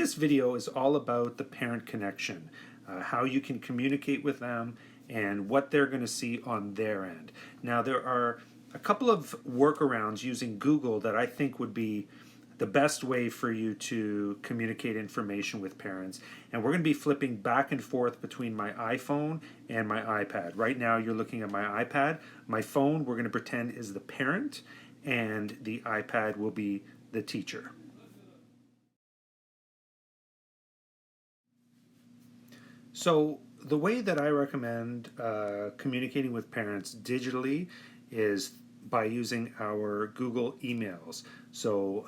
this video is all about the parent connection, how you can communicate with them and what they're going to see on their end. Now, there are a couple of workarounds using Google that I think would be the best way for you to communicate information with parents. And we're going to be flipping back and forth between my iPhone and my iPad. Right now you're looking at my iPad. My phone, we're going to pretend, is the parent, and the iPad will be the teacher. So the way that I recommend communicating with parents digitally is by using our Google emails. So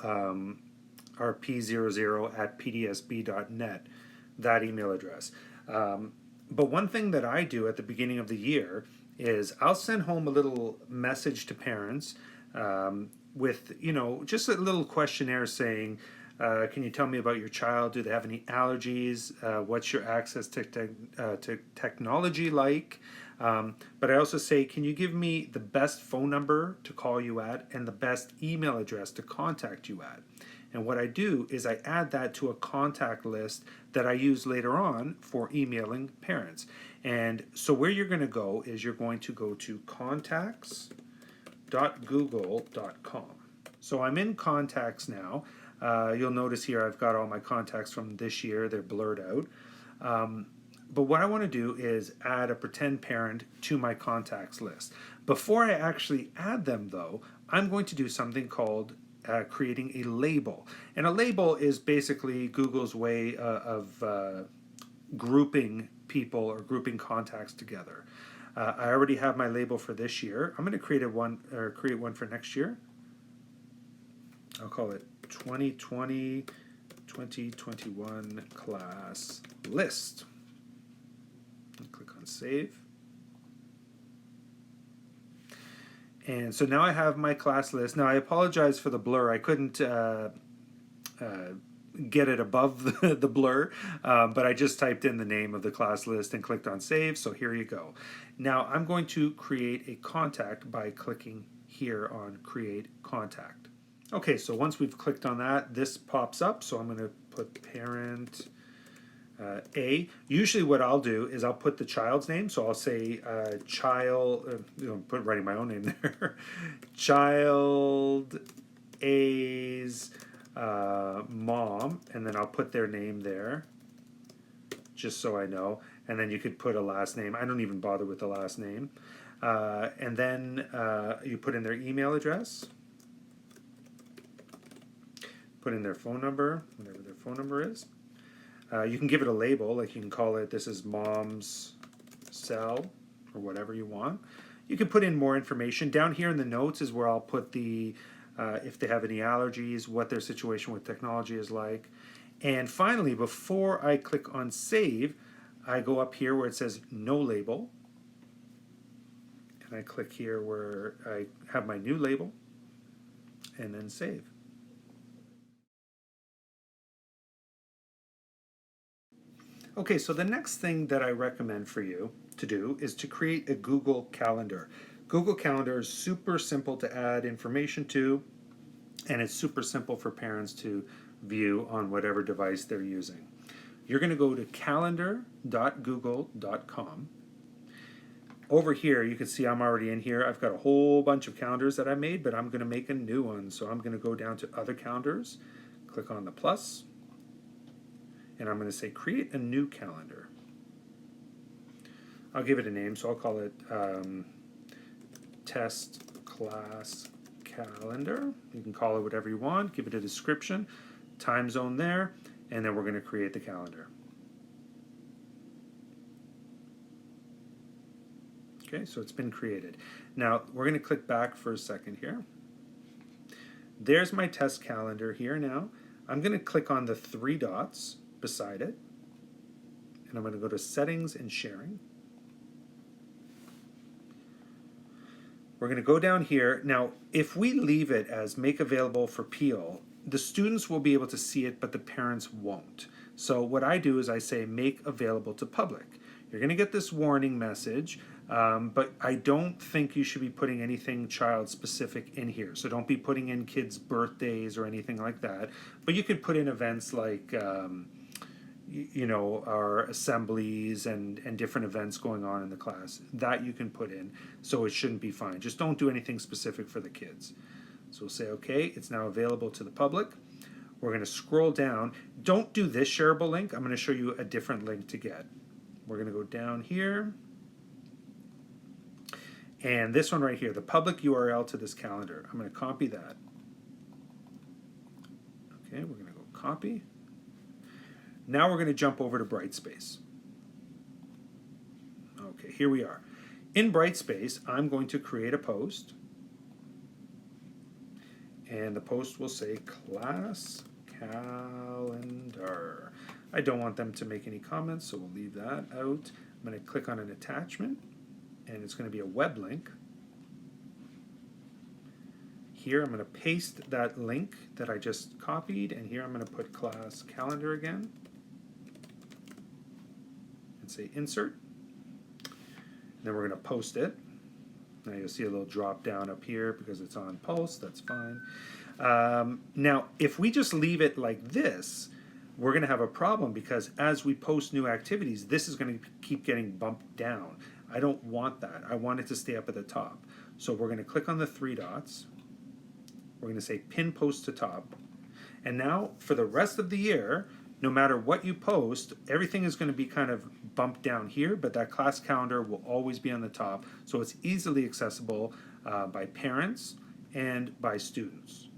rp00@pdsb.net, that email address. But one thing that I do at the beginning of the year is I'll send home a little message to parents with, just a little questionnaire saying, can you tell me about your child? Do they have any allergies? What's your access to technology like? But I also say, can you give me the best phone number to call you at and the best email address to contact you at? And what I do is I add that to a contact list that I use later on for emailing parents. And so where you're going to go is you're going to go to contacts.google.com. So I'm in contacts now. You'll notice here I've got all my contacts from this year. They're blurred out. But what I want to do is add a pretend parent to my contacts list. Before I actually add them, though, I'm going to do something called creating a label. And a label is basically Google's way of grouping people or grouping contacts together. I already have my label for this year. I'm going to create one for next year. I'll call it 2020-2021 class list. Click on save. And so now I have my class list. Now I apologize for the blur. I couldn't get it above the blur, but I just typed in the name of the class list and clicked on save. So here you go. Now I'm going to create a contact by clicking here on create contact. Okay, so once we've clicked on that, this pops up. So I'm going to put parent A. Usually what I'll do is I'll put the child's name. So I'll say child, writing my own name there. Child A's mom, and then I'll put their name there, just so I know. And then you could put a last name. I don't even bother with the last name. And then you put in their email address. Put in their phone number, whatever their phone number is. You can give it a label, like you can call it, this is mom's cell, or whatever you want. You can put in more information. Down here in the notes is where I'll put the, if they have any allergies, what their situation with technology is like. And finally, before I click on save, I go up here where it says no label. And I click here where I have my new label, and then save. Okay, so the next thing that I recommend for you to do is to create a Google Calendar. Google Calendar is super simple to add information to, and it's super simple for parents to view on whatever device they're using. You're going to go to calendar.google.com. Over here, you can see I'm already in here. I've got a whole bunch of calendars that I made, but I'm going to make a new one. So I'm going to go down to other calendars, click on the plus, and I'm going to say create a new calendar. I'll give it a name, so I'll call it test class calendar. You can call it whatever you want, give it a description, time zone there, and then we're going to create the calendar. Okay, so it's been created. Now we're going to click back for a second here. There's my test calendar here now. I'm going to click on the three dots beside it, and I'm going to go to settings and sharing. We're going to go down here. Now, if we leave it as make available for Peel, the students will be able to see it, but the parents won't. So what I do is I say make available to public. You're going to get this warning message. But I don't think you should be putting anything child specific in here. So don't be putting in kids' birthdays or anything like that. But you could put in events like, our assemblies and different events going on in the class. That you can put in. So it shouldn't be fine. Just don't do anything specific for the kids. So we'll say, okay, it's now available to the public. We're going to scroll down. Don't do this shareable link. I'm going to show you a different link to get. We're going to go down here. And this one right here, the public URL to this calendar. I'm going to copy that. Okay, we're going to go copy. Now we're going to jump over to Brightspace. Okay, here we are. In Brightspace, I'm going to create a post. And the post will say class calendar. I don't want them to make any comments, so we'll leave that out. I'm going to click on an attachment, and it's going to be a web link. Here I'm going to paste that link that I just copied, and here I'm going to put class calendar again and say insert. And then we're going to post it. Now you'll see a little drop down up here because it's on Pulse. That's fine. Now, if we just leave it like this, we're going to have a problem because as we post new activities, this is going to keep getting bumped down. I don't want that. I want it to stay up at the top. So we're going to click on the three dots. We're going to say pin post to top. And now for the rest of the year, no matter what you post, everything is going to be kind of bumped down here, but that class calendar will always be on the top. So it's easily accessible by parents and by students.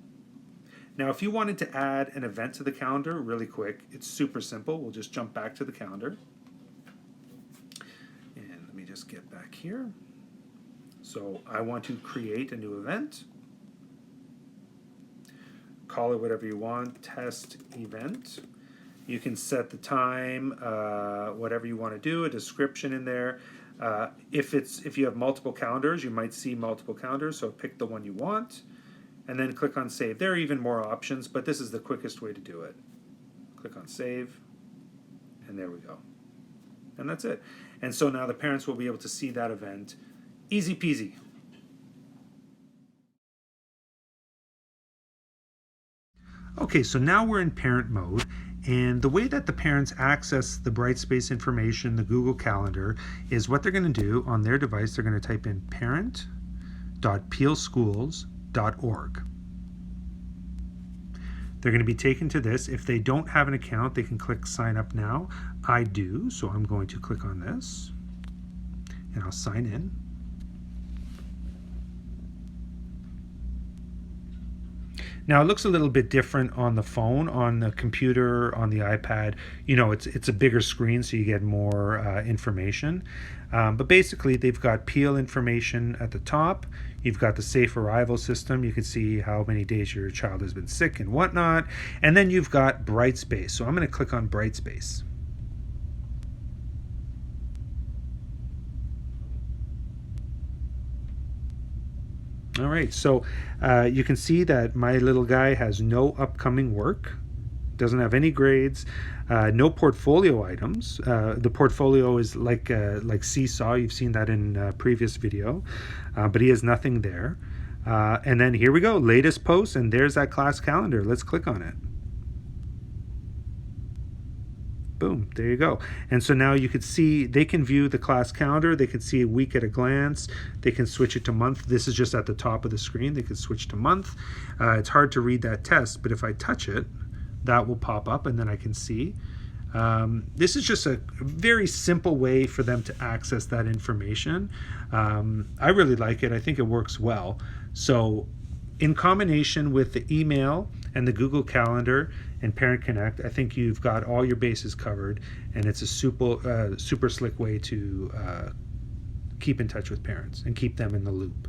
Now, if you wanted to add an event to the calendar really quick, it's super simple. We'll just jump back to the calendar. And let me just get back here. So I want to create a new event. Call it whatever you want, test event. You can set the time, whatever you want to do, a description in there. If you have multiple calendars, you might see multiple calendars, so pick the one you want. And then click on save. There are even more options, but this is the quickest way to do it. Click on save, and there we go. And that's it. And so now the parents will be able to see that event. Easy peasy. Okay, so now we're in parent mode, and the way that the parents access the Brightspace information, the Google Calendar, is what they're going to do on their device. They're going to type in parent.peelschools.org. They're going to be taken to this. If they don't have an account, they can click sign up now. I do, so I'm going to click on this and I'll sign in. Now it looks a little bit different on the phone, on the computer, on the iPad. You know, it's a bigger screen, so you get more information. But basically, they've got Peel information at the top. You've got the safe arrival system. You can see how many days your child has been sick and whatnot. And then you've got Brightspace. So I'm going to click on Brightspace. All right, so you can see that my little guy has no upcoming work, doesn't have any grades, no portfolio items. The portfolio is like Seesaw. You've seen that in a previous video, but he has nothing there. And then here we go, latest post, and there's that class calendar. Let's click on it. Boom, there you go. And so now you could see, they can view the class calendar. They can see a week at a glance. They can switch it to month. This is just at the top of the screen. They can switch to month. It's hard to read that test, but if I touch it, that will pop up and then I can see. This is just a very simple way for them to access that information. I really like it. I think it works well. So in combination with the email and the Google Calendar and Parent Connect, I think you've got all your bases covered, and it's a super slick way to keep in touch with parents and keep them in the loop.